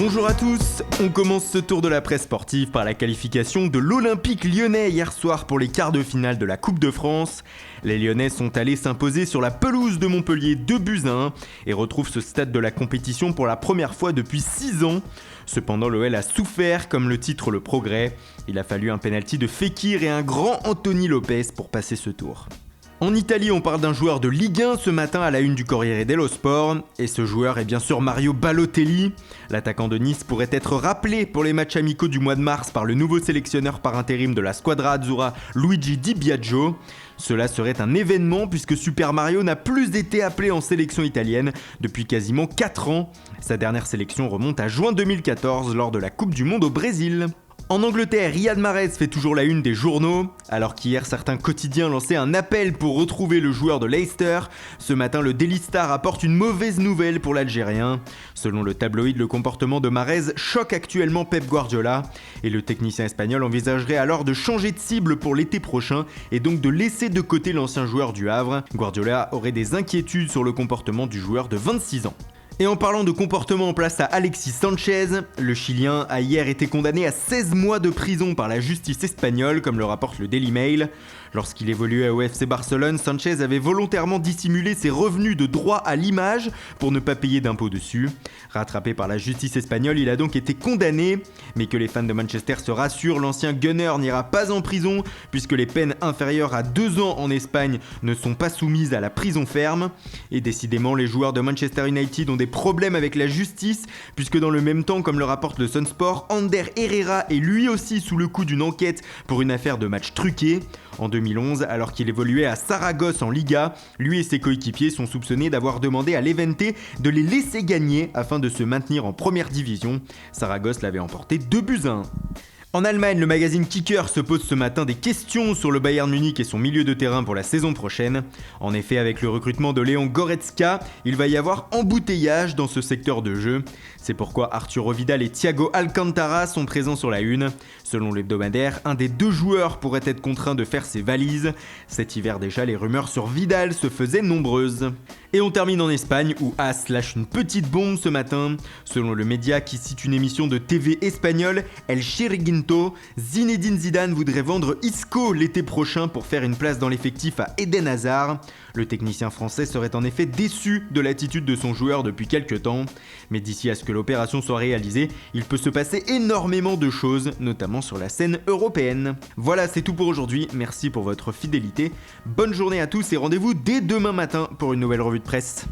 Bonjour à tous, on commence ce tour de la presse sportive par la qualification de l'Olympique lyonnais hier soir pour les quarts de finale de la Coupe de France. Les Lyonnais sont allés s'imposer sur la pelouse de Montpellier 2-1 et retrouvent ce stade de la compétition pour la première fois depuis 6 ans. Cependant, l'OL a souffert, comme le titre le progrès. Il a fallu un penalty de Fekir et un grand Anthony Lopez pour passer ce tour. En Italie, on parle d'un joueur de Ligue 1 ce matin à la une du Corriere dello Sport, et ce joueur est bien sûr Mario Balotelli. L'attaquant de Nice pourrait être rappelé pour les matchs amicaux du mois de mars par le nouveau sélectionneur par intérim de la Squadra Azzurra, Luigi Di Biagio. Cela serait un événement puisque Super Mario n'a plus été appelé en sélection italienne depuis quasiment 4 ans. Sa dernière sélection remonte à juin 2014 lors de la Coupe du Monde au Brésil. En Angleterre, Riyad Mahrez fait toujours la une des journaux. Alors qu'hier, certains quotidiens lançaient un appel pour retrouver le joueur de Leicester, ce matin, le Daily Star apporte une mauvaise nouvelle pour l'Algérien. Selon le tabloïd, le comportement de Mahrez choque actuellement Pep Guardiola. Et le technicien espagnol envisagerait alors de changer de cible pour l'été prochain et donc de laisser de côté l'ancien joueur du Havre. Guardiola aurait des inquiétudes sur le comportement du joueur de 26 ans. Et en parlant de comportement, en place à Alexis Sanchez, le Chilien a hier été condamné à 16 mois de prison par la justice espagnole, comme le rapporte le Daily Mail. Lorsqu'il évoluait au FC Barcelone, Sanchez avait volontairement dissimulé ses revenus de droit à l'image pour ne pas payer d'impôts dessus. Rattrapé par la justice espagnole, il a donc été condamné, mais que les fans de Manchester se rassurent, l'ancien gunner n'ira pas en prison puisque les peines inférieures à 2 ans en Espagne ne sont pas soumises à la prison ferme. Et décidément, les joueurs de Manchester United ont des problèmes avec la justice puisque dans le même temps, comme le rapporte le Sun Sport, Ander Herrera est lui aussi sous le coup d'une enquête pour une affaire de match truqué. En 2011, alors qu'il évoluait à Saragosse en Liga, lui et ses coéquipiers sont soupçonnés d'avoir demandé à l'Levante de les laisser gagner afin de se maintenir en première division. Saragosse l'avait emporté 2-1. En Allemagne, le magazine Kicker se pose ce matin des questions sur le Bayern Munich et son milieu de terrain pour la saison prochaine. En effet, avec le recrutement de Léon Goretzka, il va y avoir embouteillage dans ce secteur de jeu. C'est pourquoi Arturo Vidal et Thiago Alcantara sont présents sur la une. Selon l'hebdomadaire, un des 2 joueurs pourrait être contraint de faire ses valises. Cet hiver déjà, les rumeurs sur Vidal se faisaient nombreuses. Et on termine en Espagne où AS lâche une petite bombe ce matin. Selon le média qui cite une émission de TV espagnole, El Chiringuito, Zinedine Zidane voudrait vendre Isco l'été prochain pour faire une place dans l'effectif à Eden Hazard. Le technicien français serait en effet déçu de l'attitude de son joueur depuis quelques temps. Mais d'ici à ce que l'opération soit réalisée, il peut se passer énormément de choses, notamment sur la scène européenne. Voilà, c'est tout pour aujourd'hui. Merci pour votre fidélité. Bonne journée à tous et rendez-vous dès demain matin pour une nouvelle revue de presse.